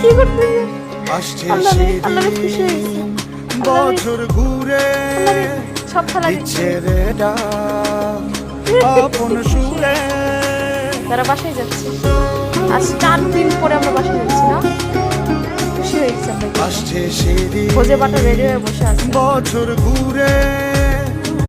কি করতে আসছে আল্লাহ খুশি হয়েছে বছর ঘুরে সব খেলা দিচ্ছে রে আপন সুরে। তারা বাসায় যাচ্ছে আজ 4 দিন পরে আমরা বাসায় যাচ্ছি না খুশি হয়েছে আমরা আসছে সেদিন খোঁজে বাটা রেডি হয়ে বসে আছে বছর ঘুরে